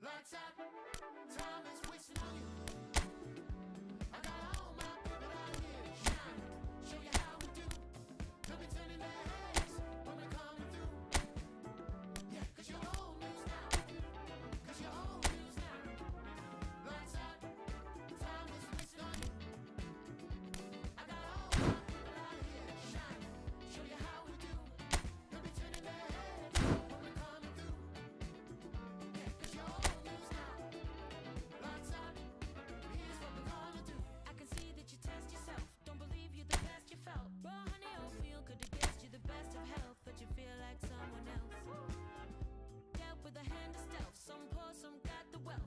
Lights out, time is wasting on you. I got all my people out here shine, show you how we do. They'll be turning their heads when we're coming through. Yeah, cause you're old news now, cause you're old news now. Lights out, time is wasting on you. I got all my people out here shine, show you how we do. They'll be turning their heads when we're coming through. Yeah, cause you're old news now. Lights out, here's what we're gonna do. I can see that you test yourself. Don't believe you're the best you felt. Raw honey oatmeal could have guessed you the best of health, but you feel like someone else. Dealt with a hand of stealth. Some poor, some got the wealth.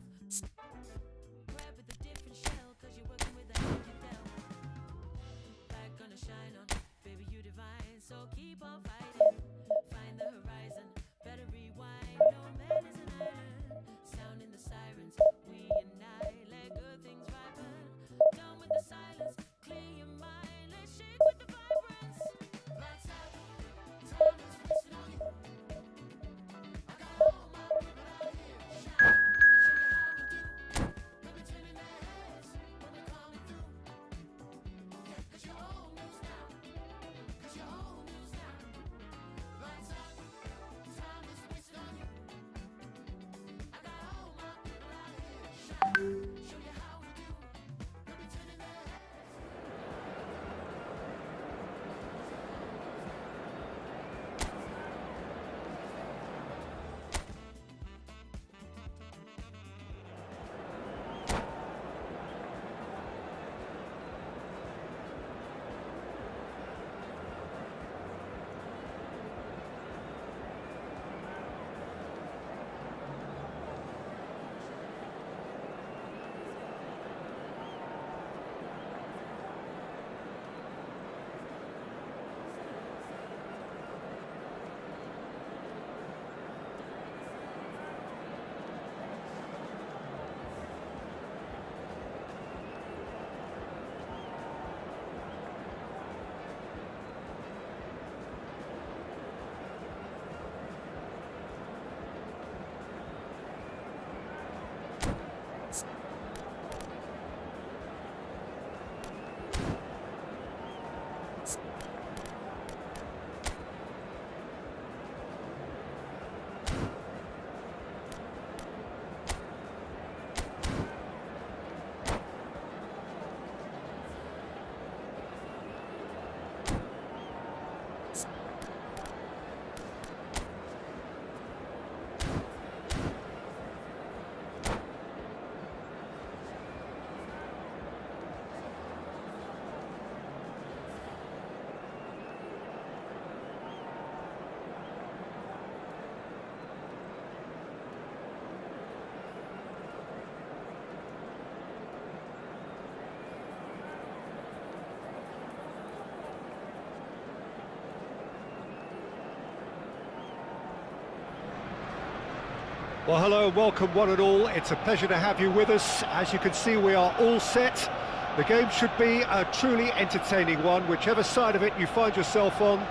Grab with a different shell, cause you're working with a hand you dealt. Back gonna shine on, baby, you divine. So keep on fighting, find the horizon. Better rewind, no man is an island. Sounding the sirens, we unite. Let good things ripen. Done with the silence, clear your mind. Let's shake with the vibrance. Lights out, time is wasting on you. I got all my people out here shine, show you how we do. They'll be turning their heads when we're coming through. Yeah, cause you're old news now, cause you're old news now. Lights out, time is wasting on you. I got all my people out here shine, show you how we do. They'll be turning their heads. Well, hello and welcome one and all. It's a pleasure to have you with us. As you can see, we are all set. The game should be a truly entertaining one, whichever side of it you find yourself on.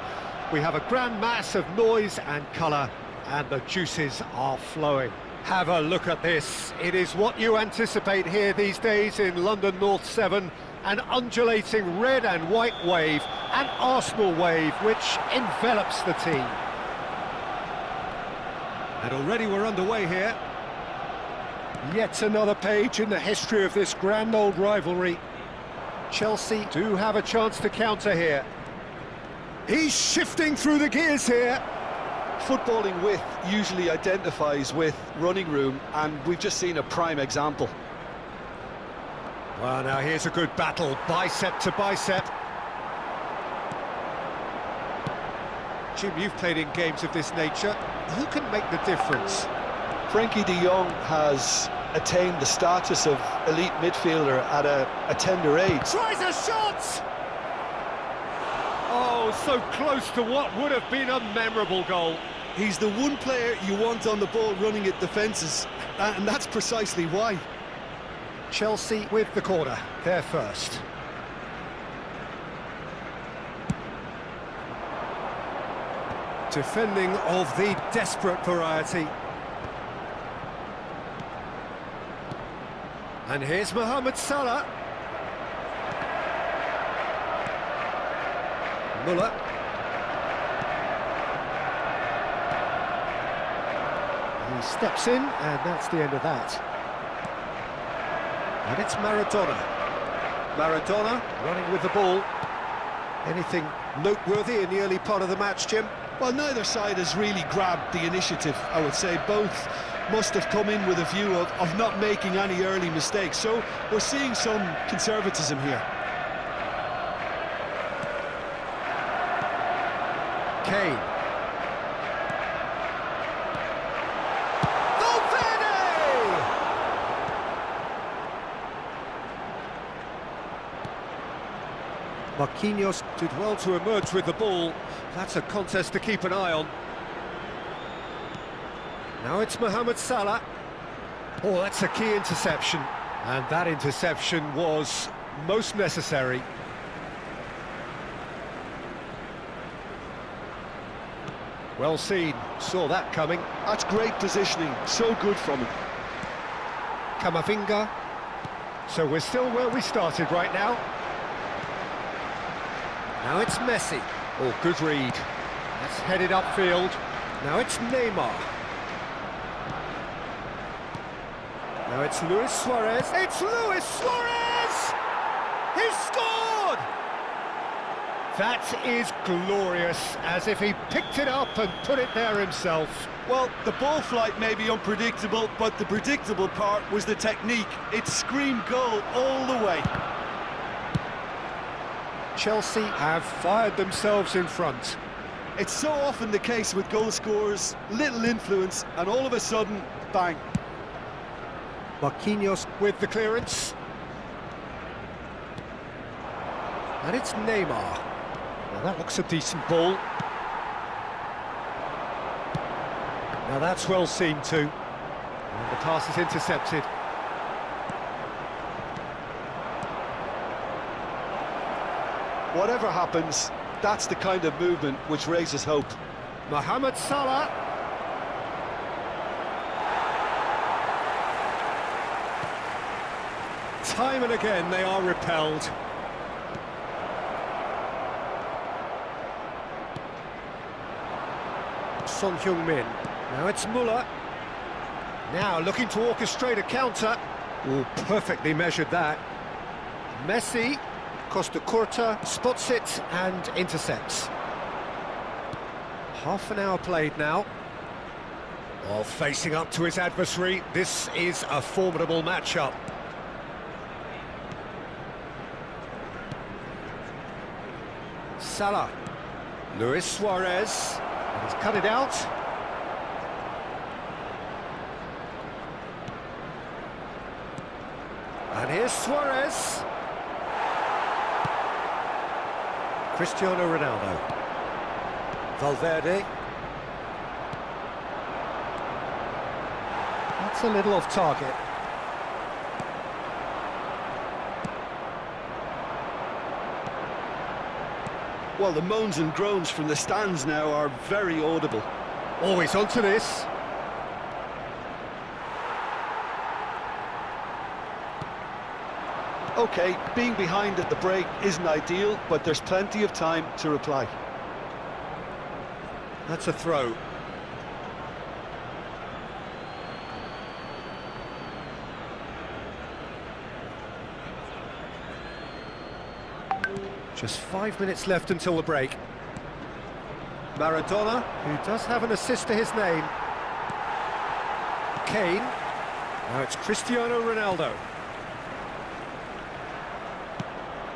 We have a grand mass of noise and colour, and the juices are flowing. Have a look at this. It is what you anticipate here these days in London North 7, an undulating red and white wave, an Arsenal wave which envelops the team. And already we're underway here. Yet another page in the history of this grand old rivalry. Chelsea do have a chance to counter here. He's shifting through the gears here. Footballing width usually identifies with running room, and we've just seen a prime example. Well, now here's a good battle, bicep to bicep. Jim, you've played in games of this nature. Who can make the difference? Frankie de Jong has attained the status of elite midfielder at a tender age. Tries a shot! Oh, so close to what would have been a memorable goal. He's the one player you want on the ball running at defences, and that's precisely why. Chelsea with the corner, they're first. Defending of the desperate variety. And here's Mohamed Salah. Muller. He steps in, and that's the end of that. And it's Maradona. Maradona running with the ball. Anything noteworthy in the early part of the match, Jim? Well, neither side has really grabbed the initiative, I would say. Both must have come in with a view of not making any early mistakes. So we're seeing some conservatism here. Kane. Valverde! Marquinhos did well to emerge with the ball. That's a contest to keep an eye on. Now it's Mohamed Salah. Oh, that's a key interception. And that interception was most necessary. Well seen, saw that coming. That's great positioning, so good from him. Camavinga. So we're still where we started right now. Now it's Messi. Oh, good read. That's headed upfield. Now it's Neymar. Now it's Luis Suarez. It's Luis Suarez! He scored! That is glorious, as if he picked it up and put it there himself. Well, the ball flight may be unpredictable, but the predictable part was the technique. It screamed goal all the way. Chelsea have fired themselves in front. It's so often the case with goal scorers, little influence, and all of a sudden, bang. Marquinhos with the clearance. And it's Neymar. Now that looks a decent ball. Now that's well seen too. And the pass is intercepted. Whatever happens, that's the kind of movement which raises hope. Mohamed Salah. Time and again they are repelled. Son Heung-min. Now it's Muller. Now looking to orchestrate a counter. Oh, perfectly measured that. Messi. Costa Curta spots it and intercepts. Half an hour played now. While facing up to his adversary, this is a formidable matchup. Salah. Luis Suarez. And he's cut it out. And here's Suarez. Cristiano Ronaldo. Valverde. That's a little off target. Well, the moans and groans from the stands now are very audible. Always onto this. OK, being behind at the break isn't ideal, but there's plenty of time to reply. That's a throw. Just 5 minutes left until the break. Maradona, who does have an assist to his name. Kane. Now it's Cristiano Ronaldo.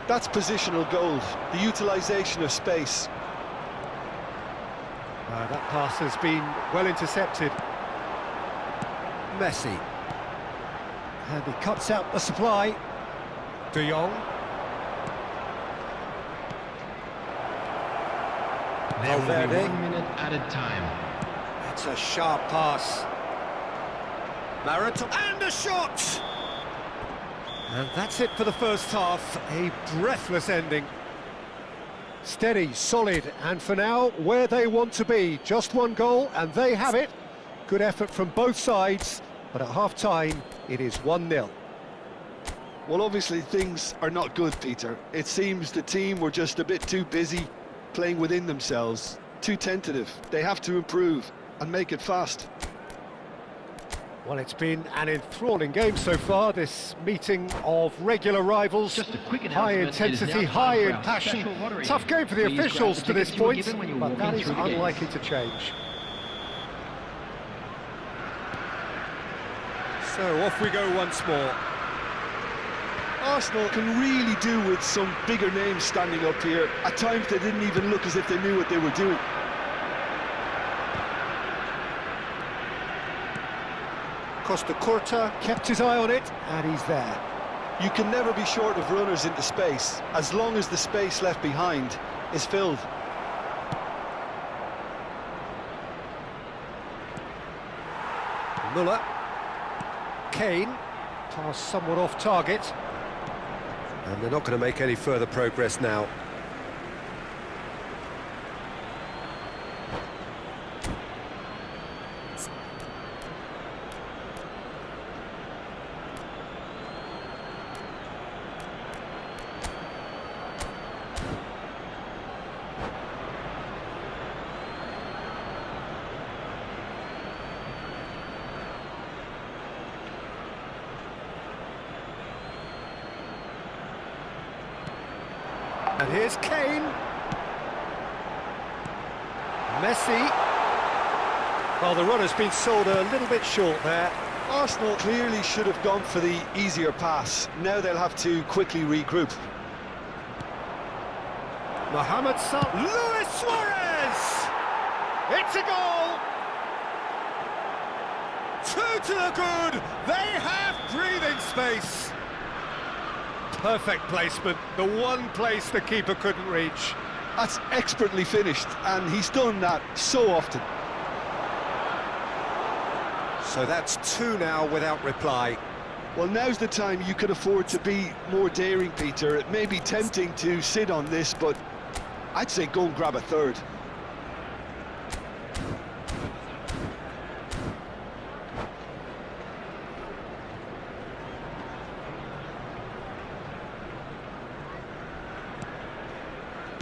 That's positional gold, the utilisation of space. That pass has been well intercepted. Messi. And he cuts out the supply. De Jong. There will be Valverde. 1 minute added time. That's a sharp pass. Maradona. And a shot! And that's it for the first half. A breathless ending. Steady, solid, and for now, where they want to be. Just one goal, and they have it. Good effort from both sides, but at half-time, it is 1-0. Well, obviously things are not good, Peter. It seems the team were just a bit too busy playing within themselves, too tentative. They have to improve and make it fast. Well, it's been an enthralling game so far, this meeting of regular rivals. Just a quick High announcement, it is intensity, now high time in for our passion. special lottery. Tough game for the Please grab officials the to this tickets you were point, given when you were but that walking is through the gates. unlikely to change. So off we go once more. Arsenal can really do with some bigger names standing up here. At times they didn't even look as if they knew what they were doing. Costa Curta kept his eye on it, and he's there. You can never be short of runners into space, as long as the space left behind is filled. Muller. Kane. Pass somewhat off target. And they're not going to make any further progress now. And here's Kane. Messi. Well, the runner's been sold a little bit short there. Arsenal clearly should have gone for the easier pass. Now they'll have to quickly regroup. Mohamed Salah. Luis Suarez! It's a goal! Two to the good! They have breathing space! Perfect placement, the one place the keeper couldn't reach. That's expertly finished, and he's done that so often. So that's two now without reply. Well, now's the time you can afford to be more daring, Peter. It may be tempting to sit on this, but I'd say go and grab a third.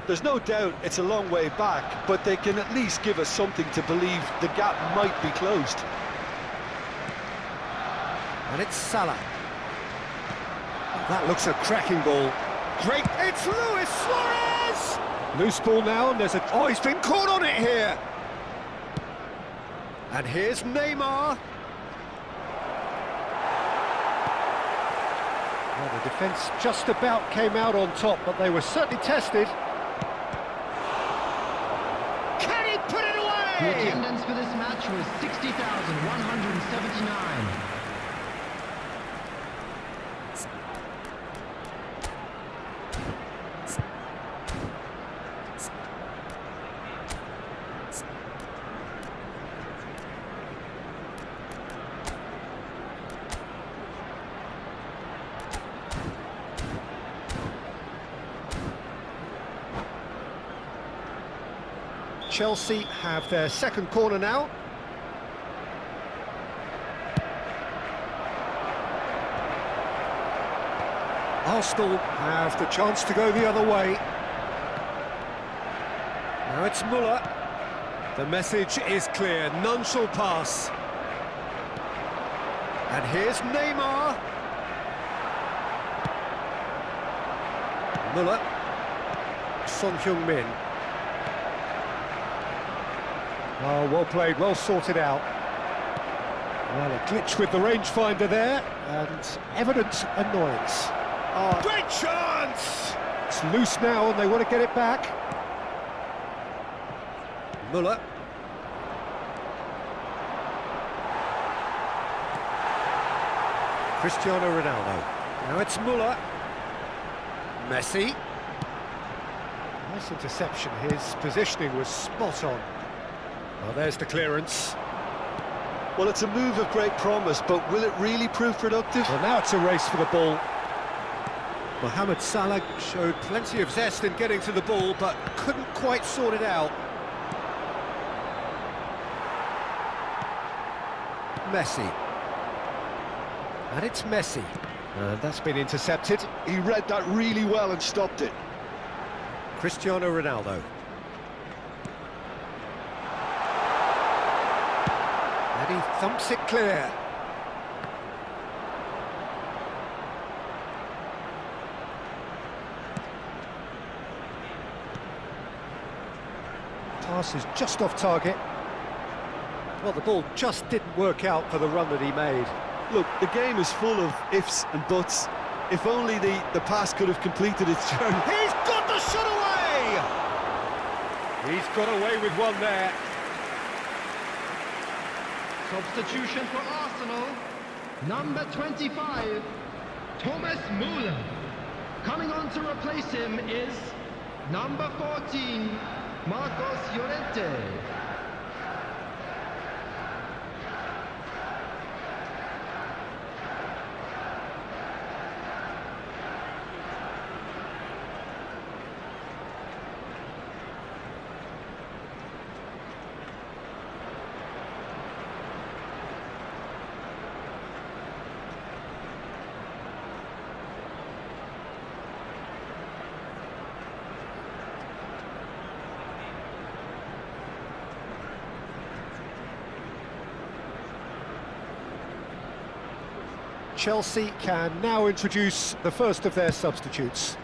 There's no doubt it's a long way back, but they can at least give us something to believe the gap might be closed. And it's Salah. That looks a cracking ball. Great, it's Luis Suarez! Loose ball now, and there's a... Oh, he's been caught on it here! And here's Neymar. Well, the defence just about came out on top, but they were certainly tested. Can he put it The away? attendance for this match was 60,179. Chelsea have their second corner now. Arsenal have the chance to go the other way. Now it's Muller. The message is clear, none shall pass. And here's Neymar. Muller. Son Heung-min. Oh, well played, well sorted out. Well, a glitch with the rangefinder there, and evident annoyance. Oh, great chance! It's loose now, and they want to get it back. Muller. Cristiano Ronaldo. Now it's Muller. Messi. Nice interception, his positioning was spot on. Well, there's the clearance. Well, it's a move of great promise, but will it really prove productive? Well, now it's a race for the ball. Mohamed Salah showed plenty of zest in getting to the ball, but couldn't quite sort it out. Messi. And it's Messi. And that's been intercepted. He read that really well and stopped it. Cristiano Ronaldo. And he thumps it clear. Pass is just off target. Well, the ball just didn't work out for the run that he made. Look, the game is full of ifs and buts. If only the pass could have completed its journey. He's got the shot away! He's got away with one there. Substitution for Arsenal. Number 25, Thomas Müller. Coming on to replace him is number 14, Marcos Llorente. Chelsea can now introduce the first of their substitutes.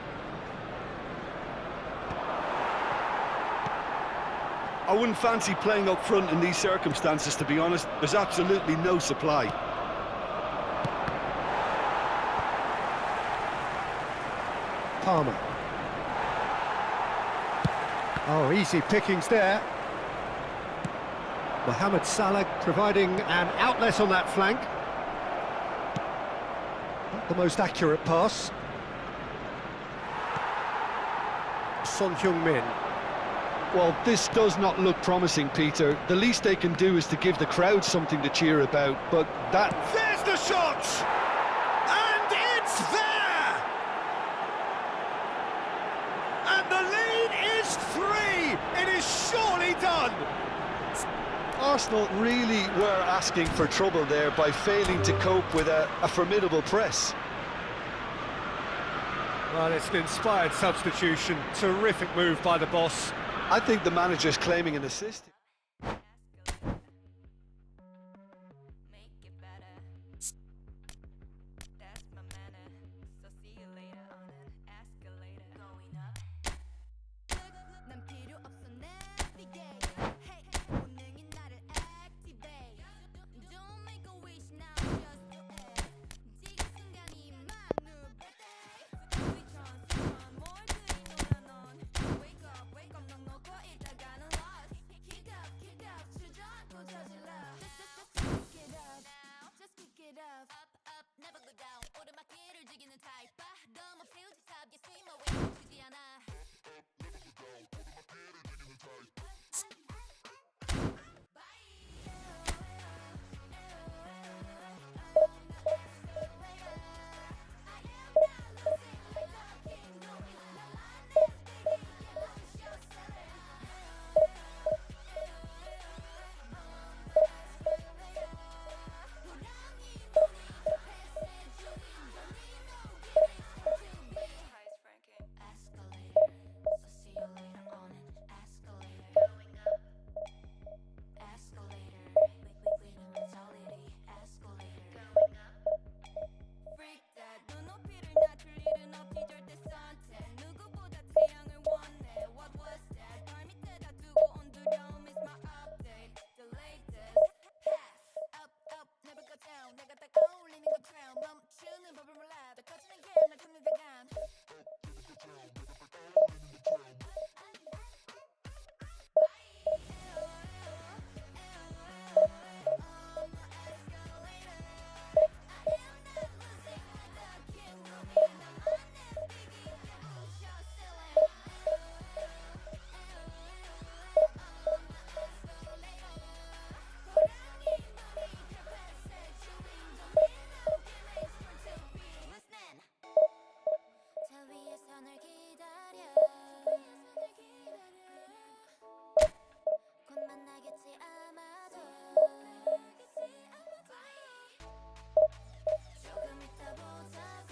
I wouldn't fancy playing up front in these circumstances, to be honest. There's absolutely no supply. Palmer. Oh, easy pickings there. Mohamed Salah providing an outlet on that flank. Not the most accurate pass. Son Heung-min. Well, this does not look promising, Peter. The least they can do is to give the crowd something to cheer about, but that... There's the shot! And it's there! And the lead is 3! It is surely done! Arsenal really were asking for trouble there by failing to cope with a formidable press. Well, it's an inspired substitution. Terrific move by the boss. I think the manager's claiming an assist. Make it better. That's my manner. So see you later on an escalator. Going up. 난 필요 없어 navigate. Hey, 본능이 나를 activate. Don't make a wish now, just do it. 지금 순간이 만우베. 스위치원 스위치원 뭘 그리 노려 넌. Wake up 넌 놓고 있다가는 lost. Kick up 주저앉고 저질러. Just kick it up now. Just kick it up. Up never go down. 오르막길을 즐기는 타입. 너무 필지탑 yes we my way. 주지 않아. 조금 이따 보자.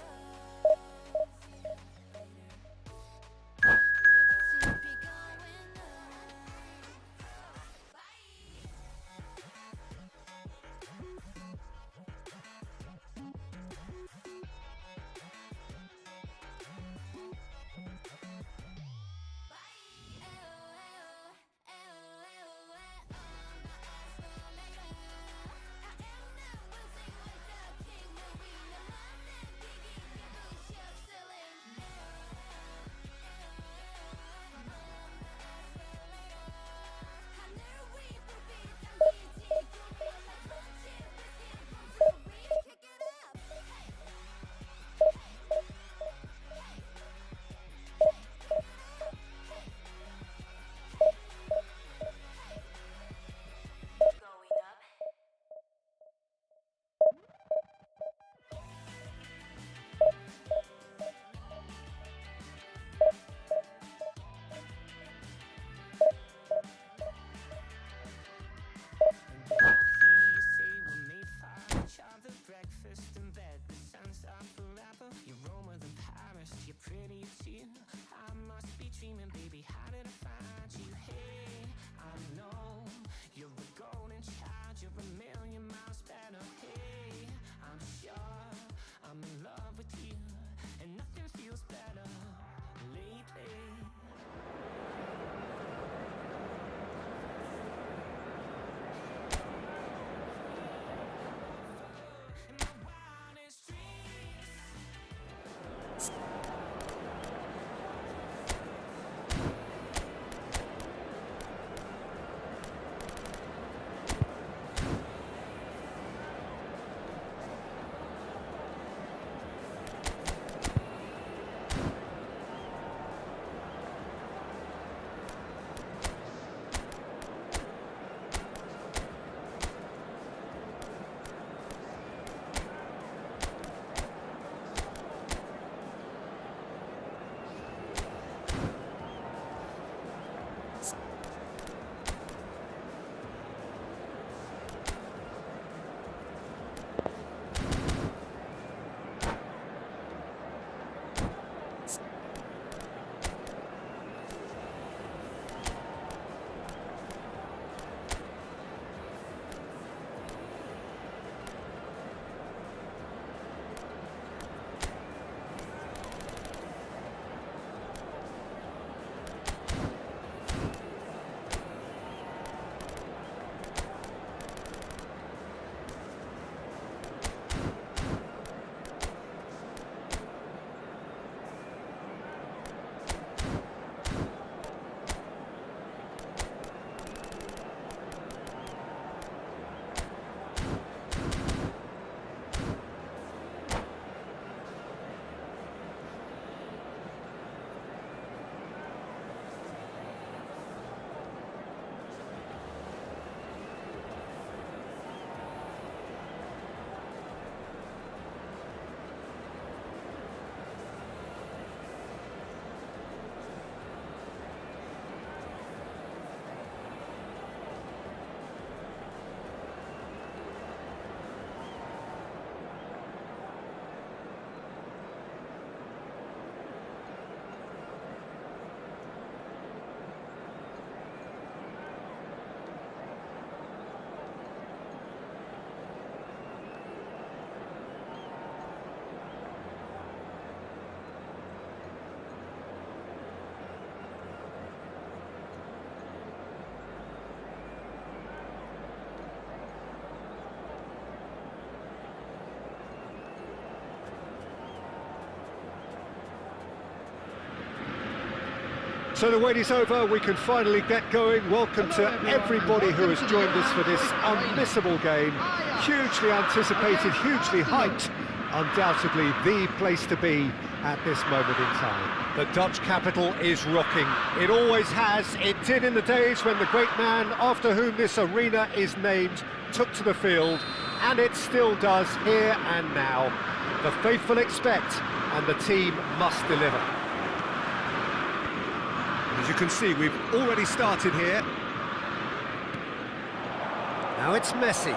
So the wait is over, we can finally get going. Welcome to everybody who has joined us for this unmissable game. Hugely anticipated, hugely hyped. Undoubtedly the place to be at this moment in time. The Dutch capital is rocking. It always has. It did in the days when the great man after whom this arena is named took to the field, and it still does here and now. The faithful expect, and the team must deliver. As you can see, we've already started here. Now it's Messi.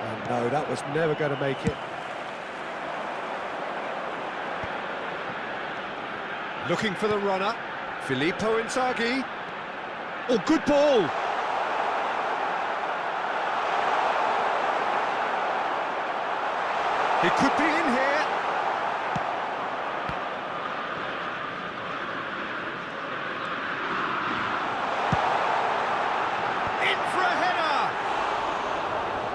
And no, that was never going to make it. Looking for the runner, Filippo Inzaghi. Oh, good ball! He could be in here.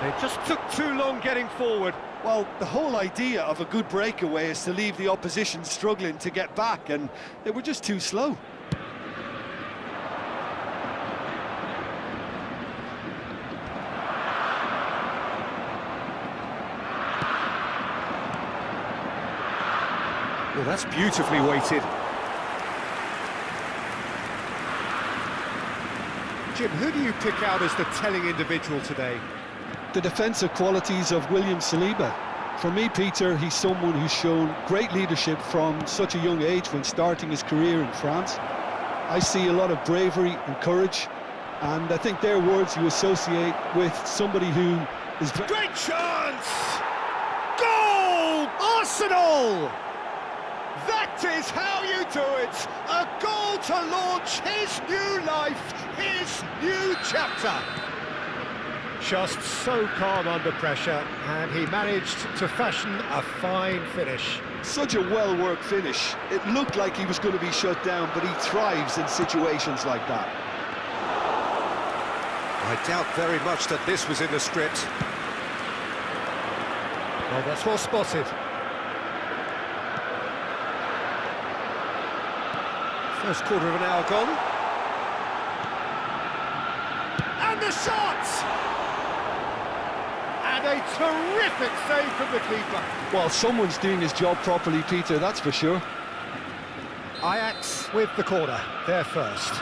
They just took too long getting forward. Well, the whole idea of a good breakaway is to leave the opposition struggling to get back, and they were just too slow. Well, that's beautifully weighted. Jim, who do you pick out as the telling individual today? The defensive qualities of William Saliba. For me, Peter, he's someone who's shown great leadership from such a young age when starting his career in France. I see a lot of bravery and courage, and I think they're words you associate with somebody who is... Great chance! Goal! Arsenal! That is how you do it! A goal to launch his new life, his new chapter! Just so calm under pressure, and he managed to fashion a fine finish. Such a well-worked finish. It looked like he was going to be shut down, but he thrives in situations like that. I doubt very much that this was in the script. Well, that's well spotted. First quarter of an hour gone. And the shot! And a terrific save from the keeper. Well, someone's doing his job properly, Peter, that's for sure. Ajax with the corner, they're first.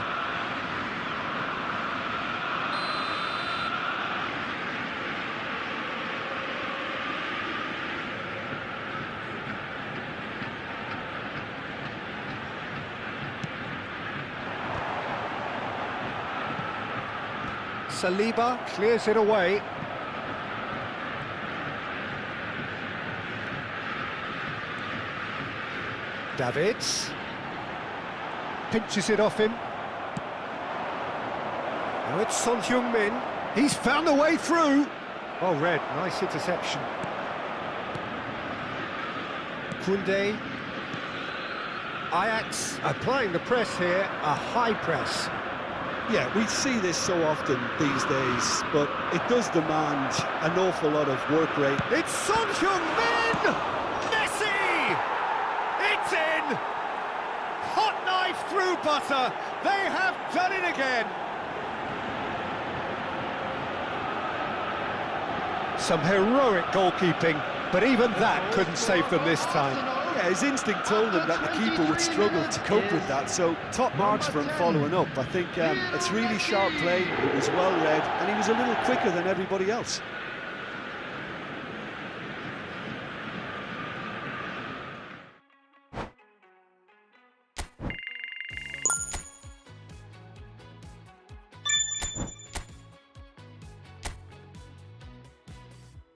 Saliba clears it away. Davids pinches it off him. Now it's Son Heung-min. He's found a way through. Oh, Red, nice interception. Koundé. Ajax applying the press here, a high press. Yeah, we see this so often these days, but it does demand an awful lot of work rate. It's Son Heung-min! Messi! It's in! Hot knife through butter. They have done it again. Some heroic goalkeeping, but even that couldn't save them this time. Yeah, his instinct told him that the keeper would struggle to cope with that, so top marks for him following up. I think it's really sharp play, it was well read, and he was a little quicker than everybody else.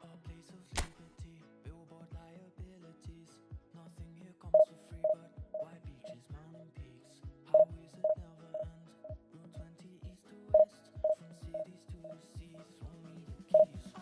A place of liberty, billboard liabilities. Nothing here comes for free but white beaches, mountain peaks. Highways that never end, Route 20 east to west. From cities to the seas, throw me the keys.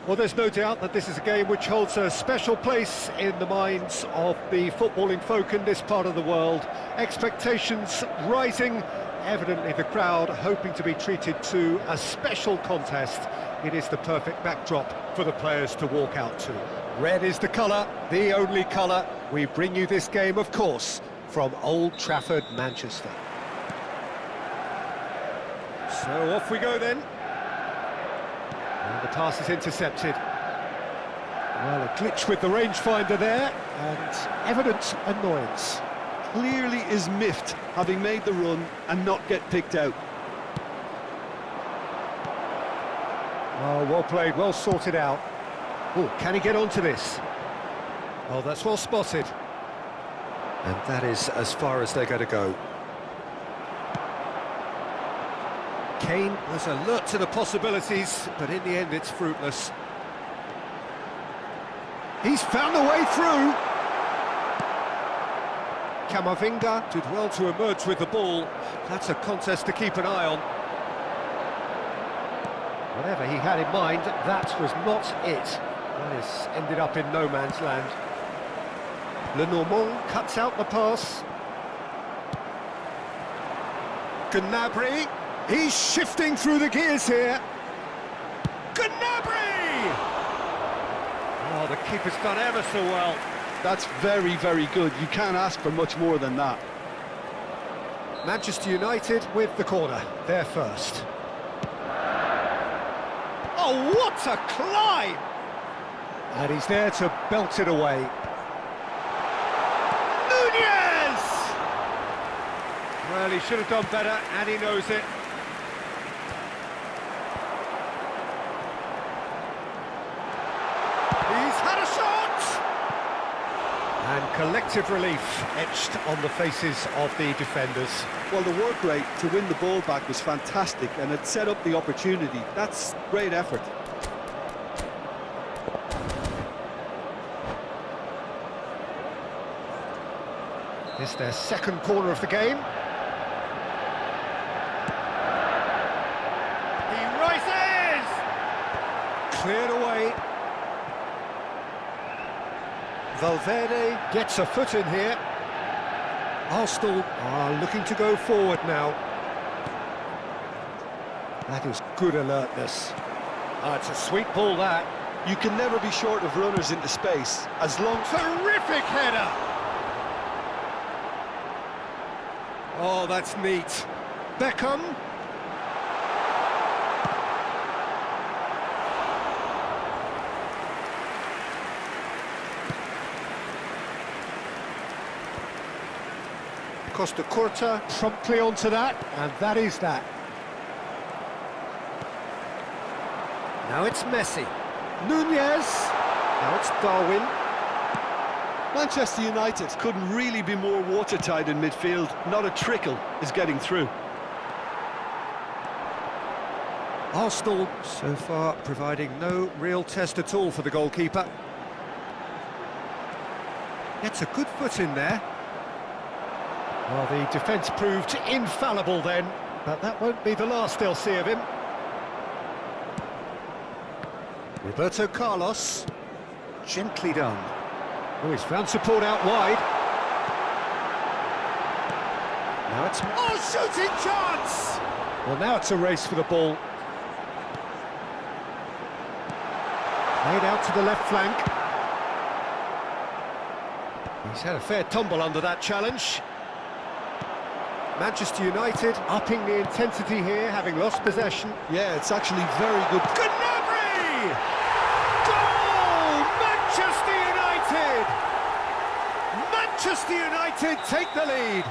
Well, there's no doubt that this is a game which holds a special place in the minds of the footballing folk in this part of the world. Expectations rising, evidently the crowd hoping to be treated to a special contest. It is the perfect backdrop for the players to walk out to. Red is the colour, the only colour. We bring you this game, of course, from Old Trafford, Manchester. So off we go then. And the pass is intercepted. Well, a glitch with the rangefinder there, and evident annoyance. Clearly is miffed, having made the run and not get picked out. Oh, well played, well sorted out. Oh, can he get onto this? Oh, that's well spotted. And that is as far as they're going to go. Kane was alert to the possibilities, but in the end it's fruitless. He's found a way through. Camavinga did well to emerge with the ball. That's a contest to keep an eye on. Whatever he had in mind, that was not it. That has ended up in no man's land. Lenormand cuts out the pass. Gnabry. He's shifting through the gears here. Gnabry! Oh, the keeper's done ever so well. That's very, very good. You can't ask for much more than that. Manchester United with the corner. They're first. Oh, what a climb! And he's there to belt it away. Nunez! Well, he should have done better, and he knows it. He's had a shot! And collective relief etched on the faces of the defenders. Well, the work rate to win the ball back was fantastic, and it set up the opportunity. That's great effort. This is their second corner of the game. He rises! Cleared away. Valverde gets a foot in here. Arsenal are looking to go forward now. That is good alertness. Ah, it's a sweet ball, that. You can never be short of runners into space, as long... Terrific header! Oh, that's neat. Beckham. Costa Curta promptly onto that, and that is that. Now it's Messi. Nunez. Now it's Darwin. Manchester United couldn't really be more watertight in midfield. Not a trickle is getting through. Arsenal so far providing no real test at all for the goalkeeper. Gets a good foot in there. Well, the defence proved infallible then. But that won't be the last they'll see of him. Roberto Carlos. Gently done. Oh, he's found support out wide. Now it's... Oh, shooting chance! Well, now it's a race for the ball. Played out to the left flank. He's had a fair tumble under that challenge. Manchester United upping the intensity here, having lost possession. Yeah, it's actually very good. Gnabry! Goal! Manchester United! Manchester United take the lead.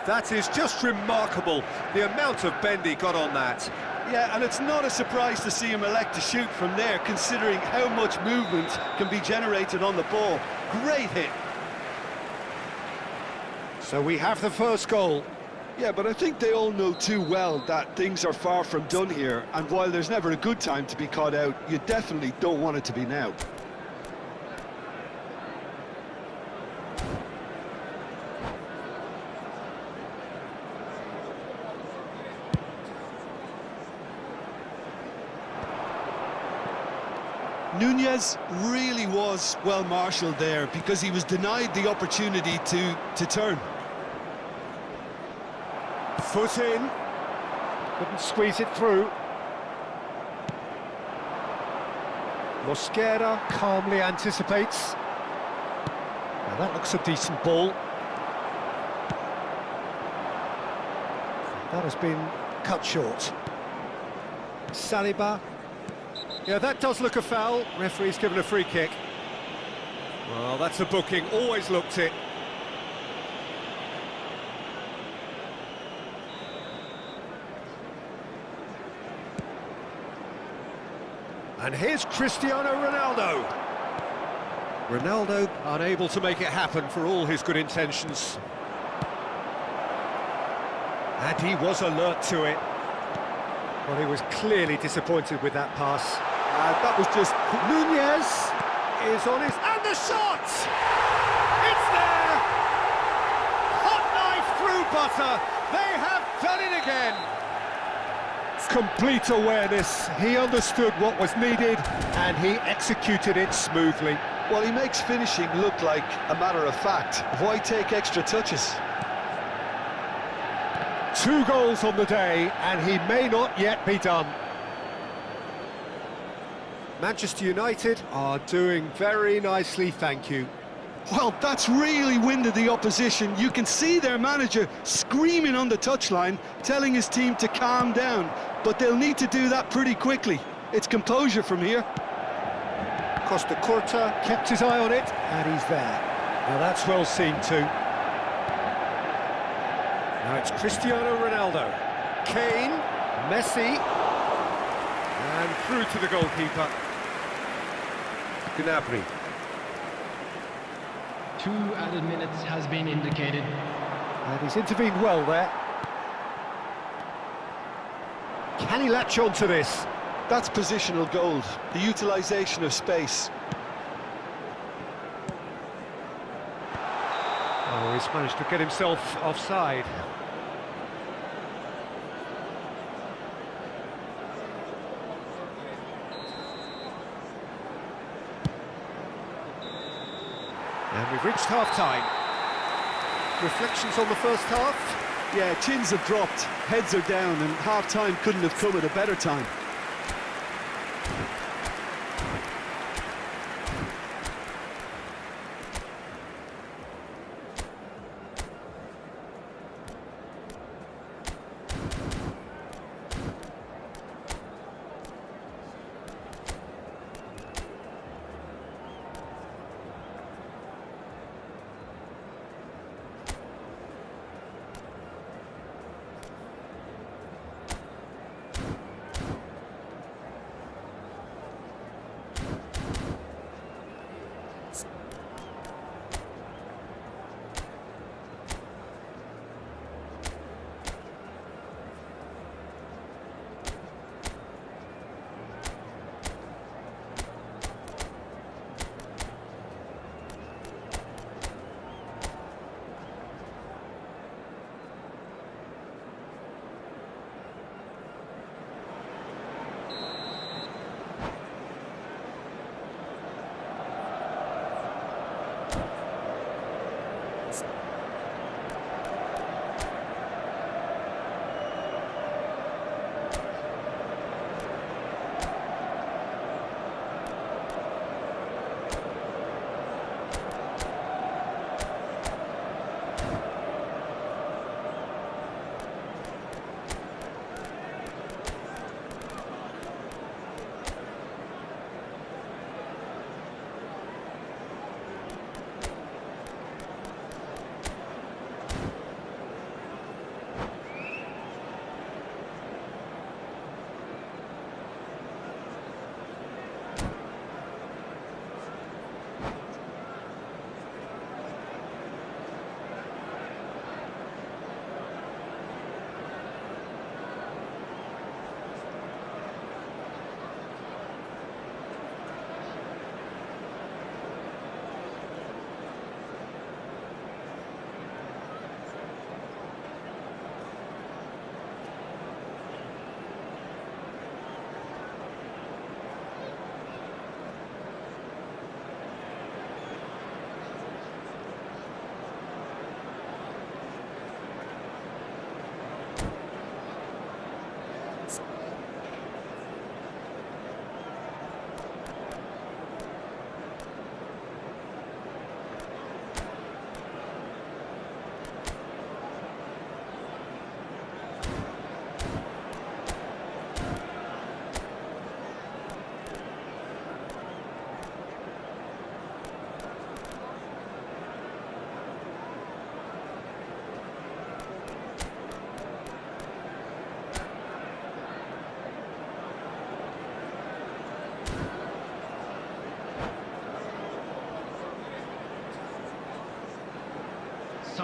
That is just remarkable, the amount of bend he got on that. Yeah, and it's not a surprise to see him elect to shoot from there, considering how much movement can be generated on the ball. Great hit. So we have the first goal. Yeah, but I think they all know too well that things are far from done here, and while there's never a good time to be caught out, you definitely don't want it to be now. Nunez really was well marshalled there because he was denied the opportunity to turn. Foot in. Couldn't squeeze it through. Mosquera calmly anticipates. Now that looks a decent ball. That has been cut short. Saliba. Yeah, that does look a foul. Referee's given a free kick. Well, that's a booking. Always looked it. And here's Cristiano Ronaldo. Ronaldo unable to make it happen for all his good intentions. And he was alert to it. Well, he was clearly disappointed with that pass. That was just... Nunez is on his... And the shot! It's there! Hot knife through butter. They have done it again. Complete awareness. He understood what was needed and he executed it smoothly. Well, he makes finishing look like a matter of fact. Why take extra touches? 2 goals on the day and he may not yet be done. Manchester United are doing very nicely, thank you. Well, that's really winded the opposition. You can see their manager screaming on the touchline, telling his team to calm down. But they'll need to do that pretty quickly. It's composure from here. Costa Curta kept his eye on it, and he's there. Now that's well seen too. Now it's Cristiano Ronaldo. Kane, Messi, and through to the goalkeeper. Gnabry. 2 added minutes has been indicated. And he's intervened well there. Can he latch on to this? That's positional gold, the utilisation of space. Oh, he's managed to get himself offside. And we've reached half-time. Reflections on the first half? Yeah, chins have dropped, heads are down, and half-time couldn't have come at a better time.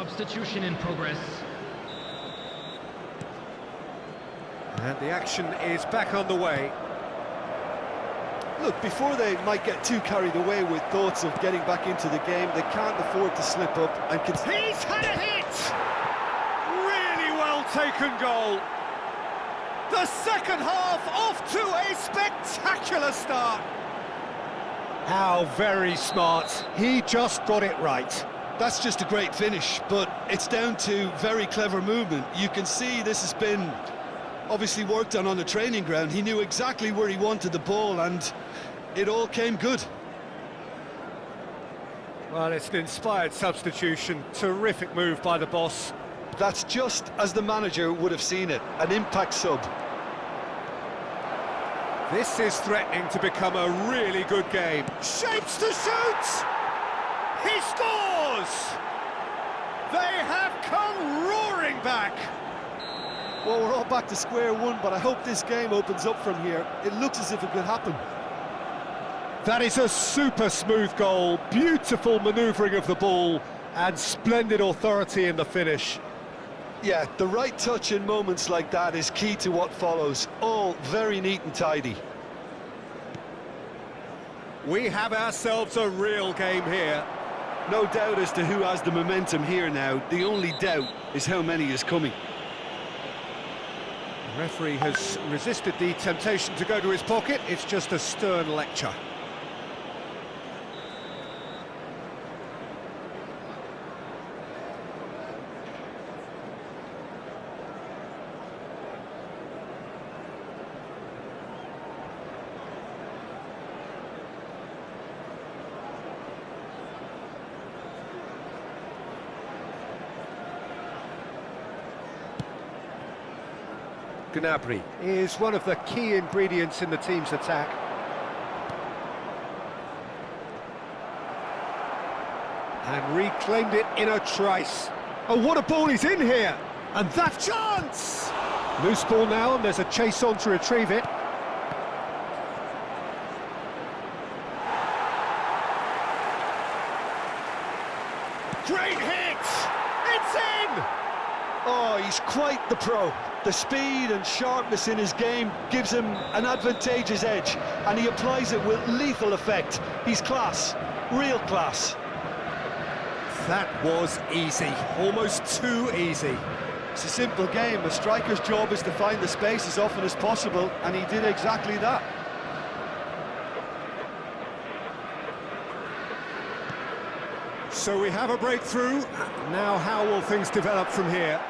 Substitution in progress. And the action is back on the way. Look, before they might get too carried away with thoughts of getting back into the game, they can't afford to slip up and He's had a hit! Really well taken goal. The second half off to a spectacular start. How very smart. He just got it right. That's just a great finish, but it's down to very clever movement. You can see this has been obviously worked on the training ground. He knew exactly where he wanted the ball and it all came good. Well, it's an inspired substitution. Terrific move by the boss. That's just as the manager would have seen it, an impact sub. This is threatening to become a really good game. Shapes to shoot! He scores! They have come roaring back. Well, we're all back to square one, but I hope this game opens up from here. It looks as if it could happen. That is a super smooth goal, beautiful manoeuvring of the ball, and splendid authority in the finish. Yeah, the right touch in moments like that is key to what follows. All very neat and tidy. We have ourselves a real game here. No doubt as to who has the momentum here now. The only doubt is how many is coming. The referee has resisted the temptation to go to his pocket. It's just a stern lecture. Gnabry is one of the key ingredients in the team's attack. And reclaimed it in a trice. Oh, what a ball is in here! And that chance! Loose ball now, and there's a chase on to retrieve it. Great hit! It's in! Oh, he's quite the pro. The speed and sharpness in his game gives him an advantageous edge, and he applies it with lethal effect. He's class, real class. That was easy, almost too easy. It's a simple game. A striker's job is to find the space as often as possible, and he did exactly that. So we have a breakthrough. Now how will things develop from here?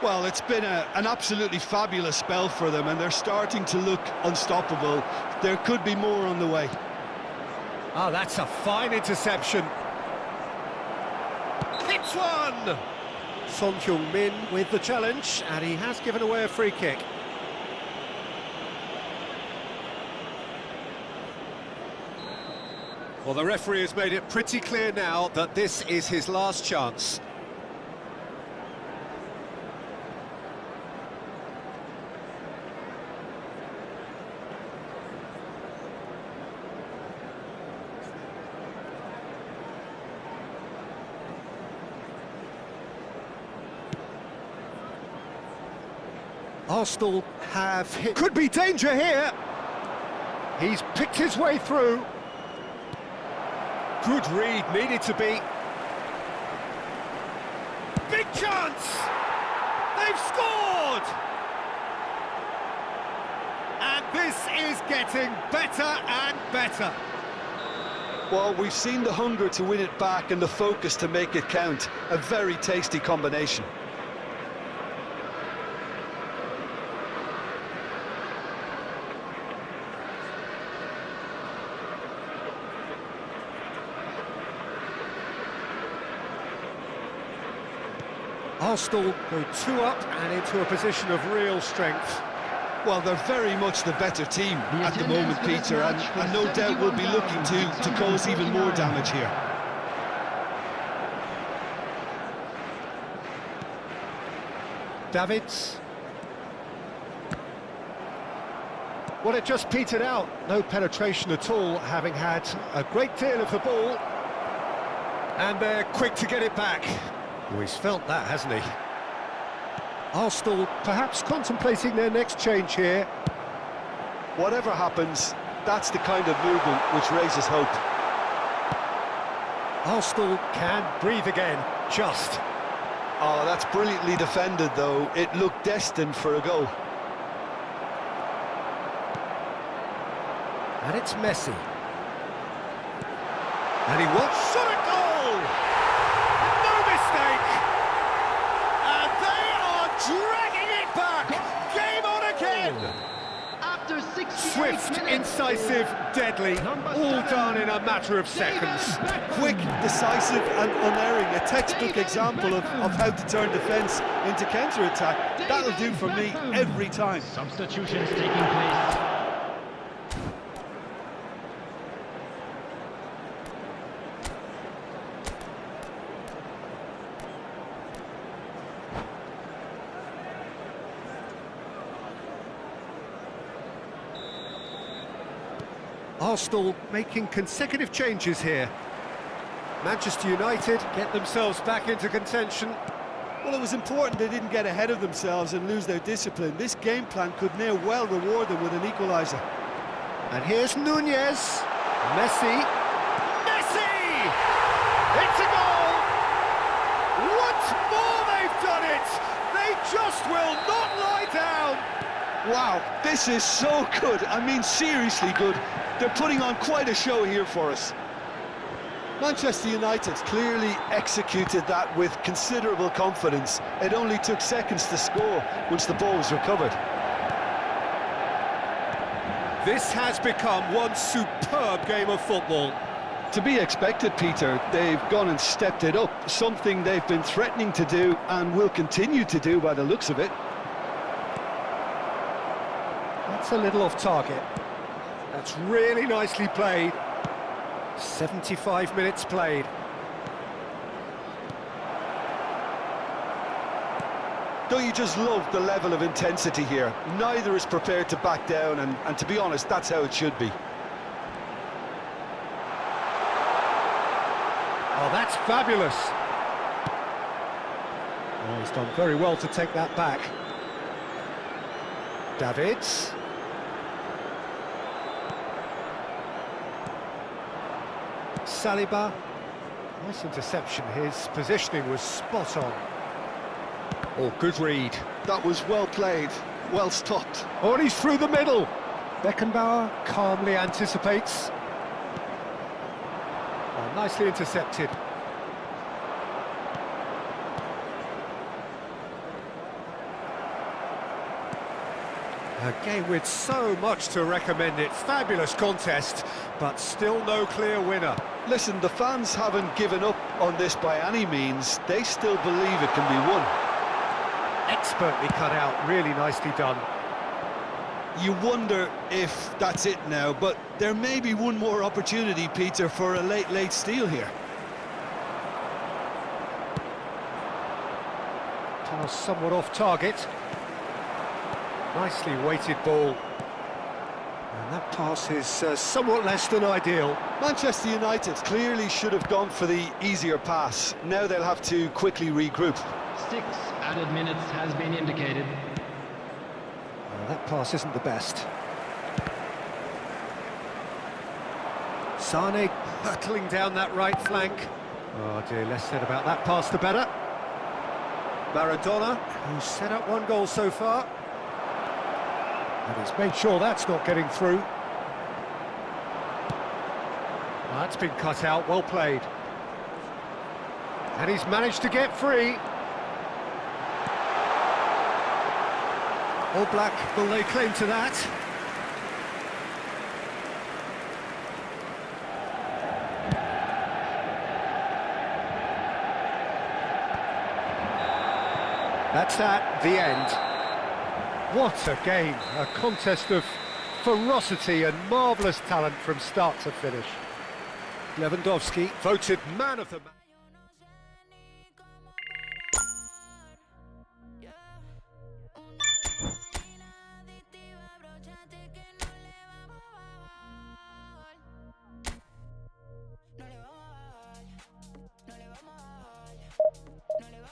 Well, it's been an absolutely fabulous spell for them, and they're starting to look unstoppable. There could be more on the way. Oh, that's a fine interception. Hits one! Son Heung-min with the challenge, and he has given away a free kick. Well, the referee has made it pretty clear now that this is his last chance. Arsenal have hit. Could be danger here. He's picked his way through. Good read, needed to be. Big chance! They've scored! And this is getting better and better. Well, we've seen the hunger to win it back and the focus to make it count. A very tasty combination. Arsenal go 2 up and into a position of real strength. Well, they're very much the better team at the moment, Peter, and no doubt will be looking to cause even more damage here. Davids. Well, it just petered out. No penetration at all, having had a great deal of the ball. And they're quick to get it back. Well, he's felt that, hasn't he? Arsenal perhaps contemplating their next change here. Whatever happens, that's the kind of movement which raises hope. Arsenal can breathe again, just. Oh, that's brilliantly defended, though. It looked destined for a goal. And it's Messi. And he wants shot at goal! No mistake! And they are dragging it back! Game on again! After 68 Swift, minutes, incisive, deadly, all done in a matter of seconds. Quick, decisive and unerring. A textbook example of how to turn defence into counter-attack. That'll do for me every time. substitutions taking place. Arsenal making consecutive changes here. Manchester United get themselves back into contention. Well, it was important they didn't get ahead of themselves and lose their discipline. This game plan could near well reward them with an equaliser. And here's Nunez. Messi. Messi! It's a goal! Once more they've done it! They just will not lie down! Wow, this is so good. I mean, seriously good. They're putting on quite a show here for us. Manchester United clearly executed that with considerable confidence. It only took seconds to score once the ball was recovered. This has become one superb game of football. To be expected, Peter. They've gone and stepped it up, something they've been threatening to do and will continue to do by the looks of it. That's a little off target. That's really nicely played. 75 minutes played. Don't you just love the level of intensity here? Neither is prepared to back down, and to be honest, that's how it should be. Oh, that's fabulous. Oh, he's done very well to take that back. Davids. Saliba. Nice interception. His positioning was spot on. Oh, good read. That was well played, well stopped. Oh, and he's through the middle. Beckenbauer calmly anticipates. Oh, nicely intercepted. A game with so much to recommend it. Fabulous contest, but still no clear winner. Listen, the fans haven't given up on this by any means. They still believe it can be won. Expertly cut out, really nicely done. You wonder if that's it now, but there may be one more opportunity, Peter, for a late steal here. Pass somewhat off target. Nicely weighted ball. And that pass is somewhat less than ideal. Manchester United clearly should have gone for the easier pass. Now they'll have to quickly regroup. 6 added minutes has been indicated. Well, that pass isn't the best. Sane hurtling down that right flank. Oh dear, less said about that pass the better. Maradona, who's set up one goal so far. And he's made sure that's not getting through. Well, that's been cut out, well played. And he's managed to get free. All Black will lay claim to that. That's that, the end. What a game, a contest of ferocity and marvellous talent from start to finish. Lewandowski voted man of the match. No le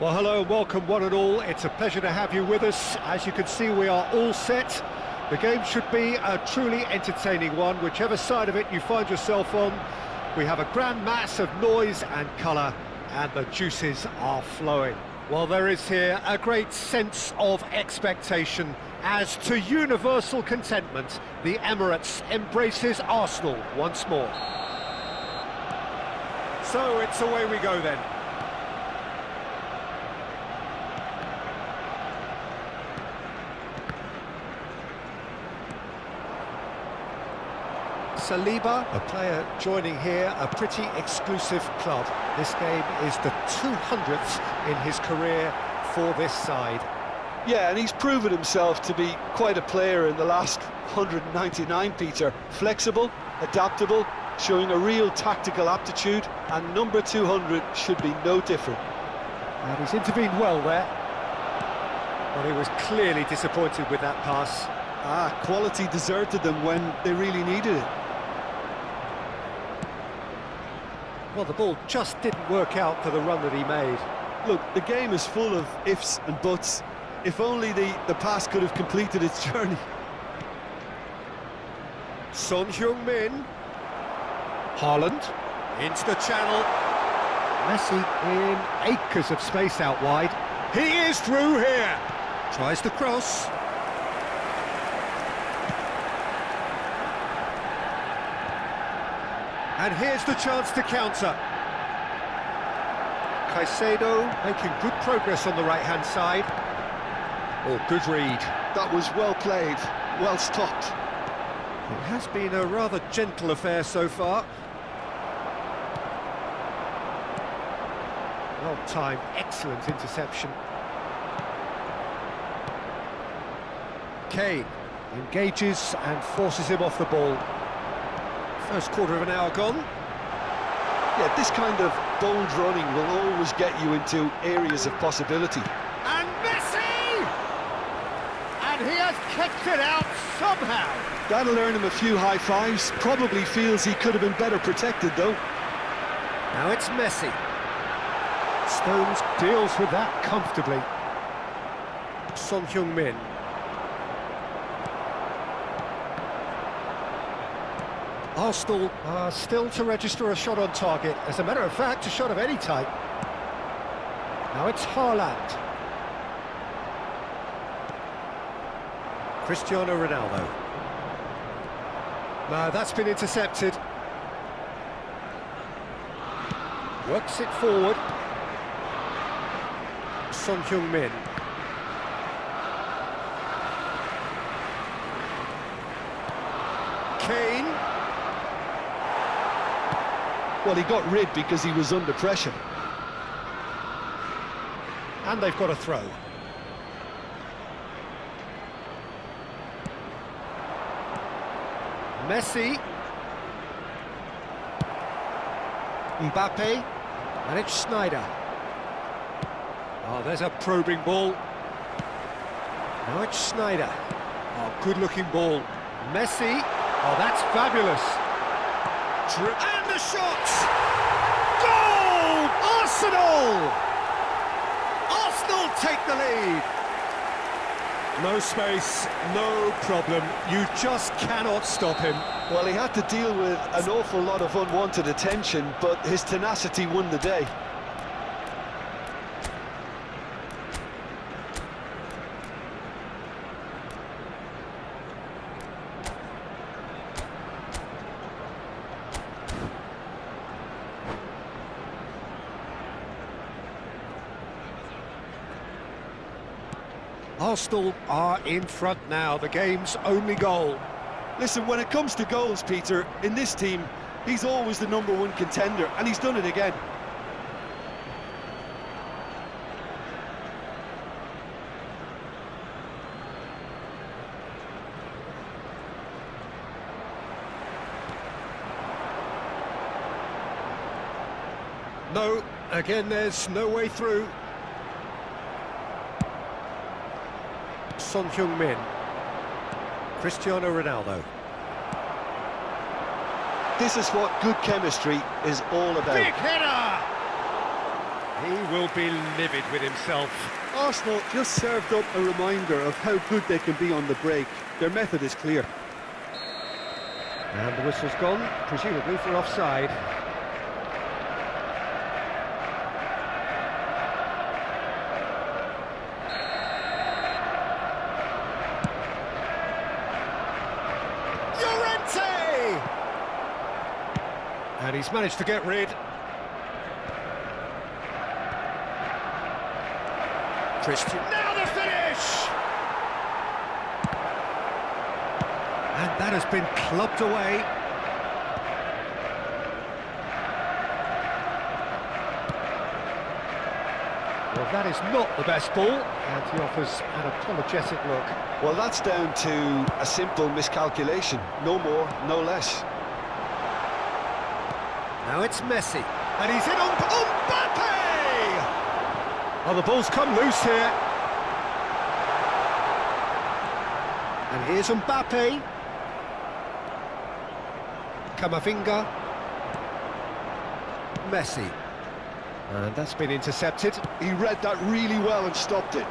Well, hello and welcome one and all. It's a pleasure to have you with us. As you can see, we are all set. The game should be a truly entertaining one, whichever side of it you find yourself on. We have a grand mass of noise and colour, and the juices are flowing. Well, there is here a great sense of expectation as, to universal contentment, the Emirates embraces Arsenal once more. So it's away we go then. Saliba, a player joining here, a pretty exclusive club. This game is the 200th in his career for this side. Yeah, and he's proven himself to be quite a player in the last 199, Peter. Flexible, adaptable, showing a real tactical aptitude, and number 200 should be no different. And he's intervened well there. But he was clearly disappointed with that pass. Quality deserted them when they really needed it. Well, the ball just didn't work out for the run that he made. Look, the game is full of ifs and buts. If only the pass could have completed its journey. Son Heung-min. Haaland into the channel. Messi in acres of space out wide. He is through here. Tries the cross. And here's the chance to counter. Caicedo making good progress on the right-hand side. Oh, good read. That was well played, well stopped. It has been a rather gentle affair so far. Well timed, excellent interception. Kane engages and forces him off the ball. First quarter of an hour gone. Yeah, this kind of bold running will always get you into areas of possibility. And Messi! And he has kicked it out somehow. That'll earn him a few high fives. Probably feels he could have been better protected, though. Now it's Messi. Stones deals with that comfortably. Son Heung-min. Arsenal are still to register a shot on target. As a matter of fact, a shot of any type. Now it's Haaland. Cristiano Ronaldo. No, that's been intercepted. Works it forward. Son Heung-min. Kane. Well, he got rid because he was under pressure. And they've got a throw. Messi. Mbappe. And it's Snyder. Oh, there's a probing ball. Now it's Snyder. Oh, good-looking ball. Messi. Oh, that's fabulous. And the shot! Goal! Arsenal! Arsenal take the lead. No space, no problem. You just cannot stop him. Well, he had to deal with an awful lot of unwanted attention, but his tenacity won the day. Arsenal are in front now, the game's only goal. Listen, when it comes to goals, Peter, in this team, he's always the #1 contender, and he's done it again. No, again there's no way through. Son Heung-min. Cristiano Ronaldo. This is what good chemistry is all about. Big header! He will be livid with himself. Arsenal just served up a reminder of how good they can be on the break. Their method is clear. And the whistle's gone, presumably for offside. Llorente! And he's managed to get rid. Christian, now the finish! And that has been clubbed away. Well, that is not the best ball, and he offers an apologetic look. Well, that's down to a simple miscalculation. No more, no less. Now it's Messi, and he's in on Mbappe! Oh, the ball's come loose here. And here's Mbappe. Camavinga. Messi. And that's been intercepted. He read that really well and stopped it.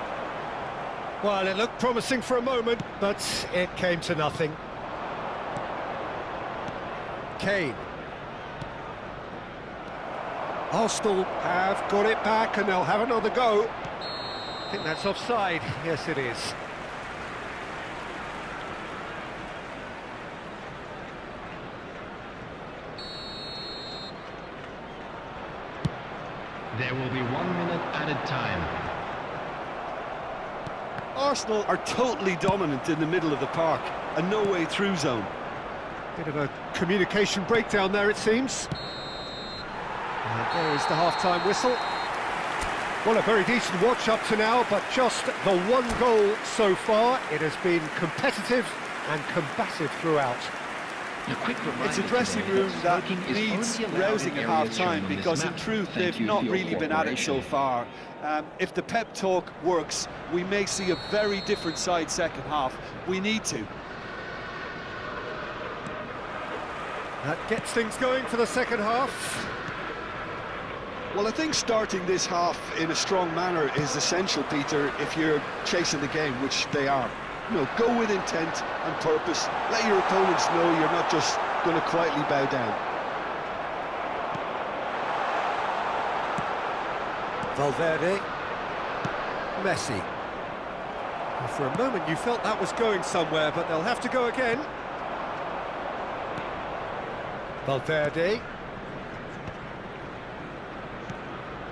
Well, it looked promising for a moment, but it came to nothing. Kane. Arsenal have got it back and they'll have another go. I think that's offside. Yes, it is. There will be 1 minute added time. Arsenal are totally dominant in the middle of the park, a no-way through zone. Bit of a communication breakdown there, it seems. And there is the half-time whistle. Well, a very decent watch up to now, but just the one goal so far. It has been competitive and combative throughout. It's a dressing room that needs rousing at half-time because in truth they've not really been at it so far. If the pep talk works, we may see a very different side second half. We need to. That gets things going for the second half. Well, I think starting this half in a strong manner is essential, Peter, if you're chasing the game, which they are. You know, go with intent and purpose. Let your opponents know you're not just going to quietly bow down. Valverde. Messi. Well, for a moment you felt that was going somewhere, but they'll have to go again. Valverde.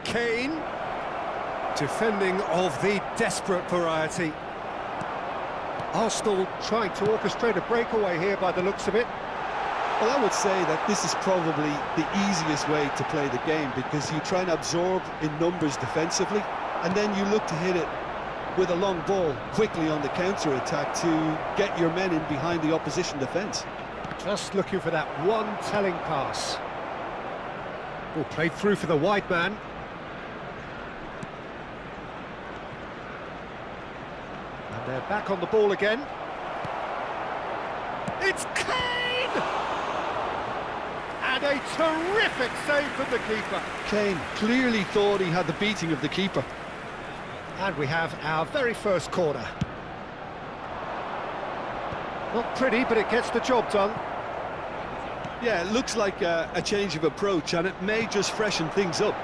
Kane. Defending of the desperate variety. Arsenal trying to orchestrate a breakaway here by the looks of it. Well, I would say that this is probably the easiest way to play the game because you try and absorb in numbers defensively and then you look to hit it with a long ball quickly on the counter-attack to get your men in behind the opposition defence. Just looking for that one telling pass. Ball played through for the wide man. And they're back on the ball again. It's Kane! And a terrific save from the keeper. Kane clearly thought he had the beating of the keeper. And we have our very first corner. Not pretty, but it gets the job done. Yeah, it looks like a change of approach, and it may just freshen things up.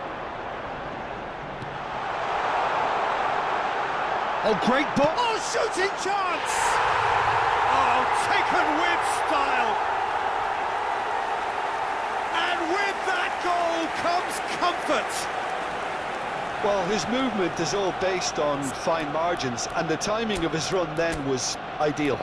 Oh, great ball! Oh, shooting chance! Oh, taken with style! And with that goal comes comfort! Well, his movement is all based on fine margins, and the timing of his run then was ideal.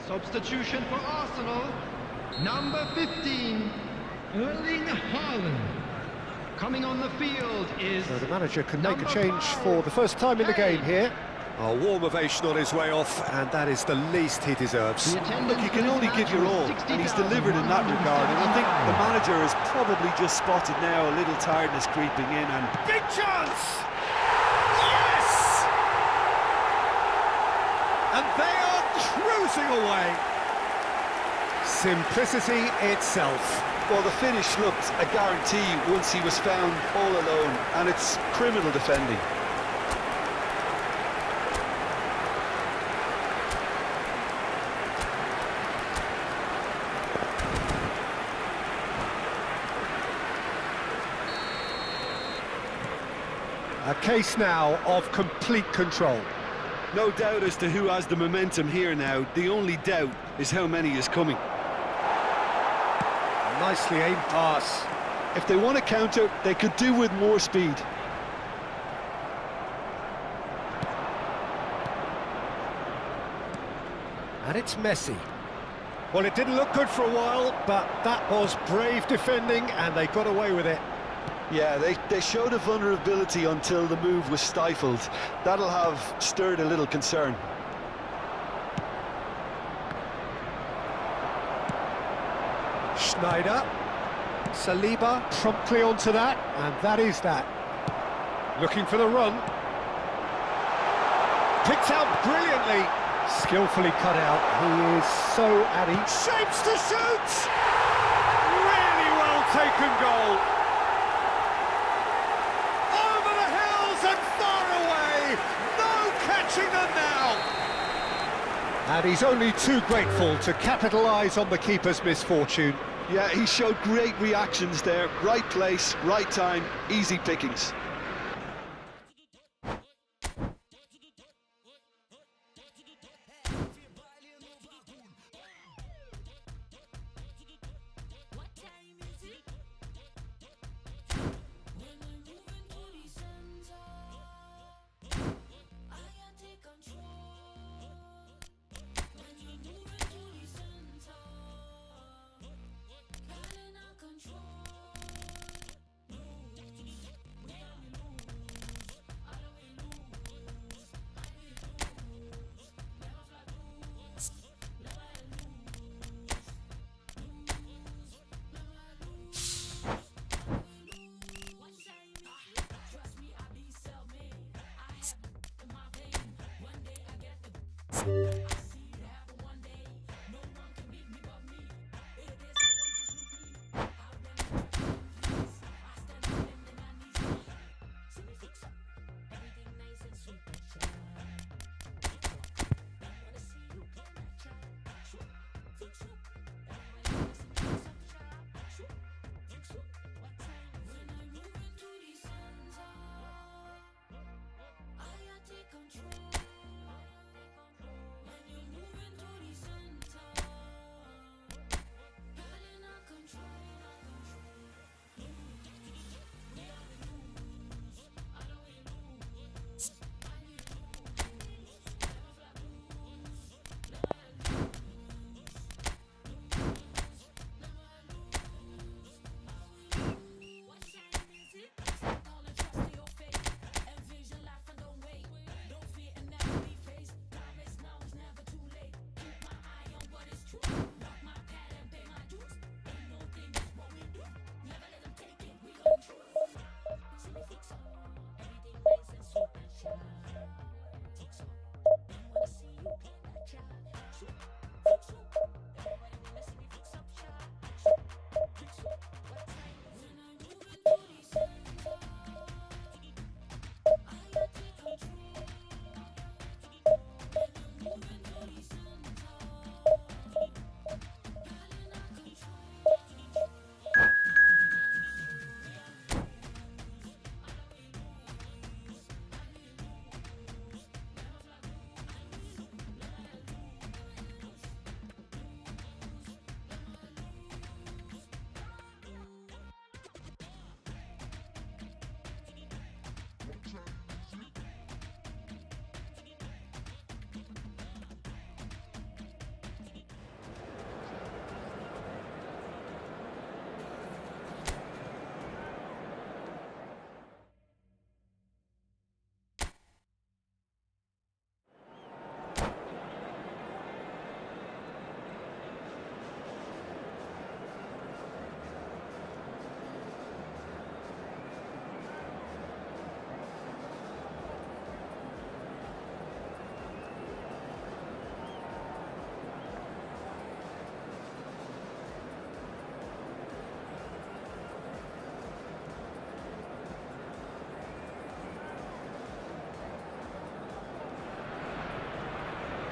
Substitution for Arsenal, number 15, Erling Haaland. Coming on the field is... So the manager can make a number change 5, for the first time in the game here. A warm ovation on his way off, and that is the least he deserves. Look, you can only give your all, and he's delivered in that regard. And I think the manager has probably just spotted now a little tiredness creeping in. And Big chance! Yes! And they are cruising away. Simplicity itself. well, the finish looked a guarantee once he was found all alone, and it's criminal defending. A case now of complete control. No doubt as to who has the momentum here now. The only doubt is how many is coming. Nicely aimed pass. If they want to counter, they could do with more speed. And it's Messi. Well, it didn't look good for a while, but that was brave defending, and they got away with it. Yeah, they showed a vulnerability until the move was stifled. That'll have stirred a little concern. Schneider. Saliba promptly onto that, and that is that. Looking for the run. Picked out brilliantly. Skillfully cut out. He is so at it. Shapes to shoot! Really well taken goal. Over the hills and far away. No catching them now. And he's only too grateful to capitalise on the keeper's misfortune. Yeah, he showed great reactions there. Right place, right time, easy pickings.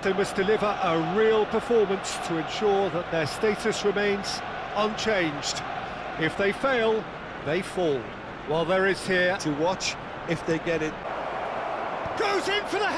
They must deliver a real performance to ensure that their status remains unchanged. If they fail, they fall. Well, there is here. To watch if they get it. Goes in for the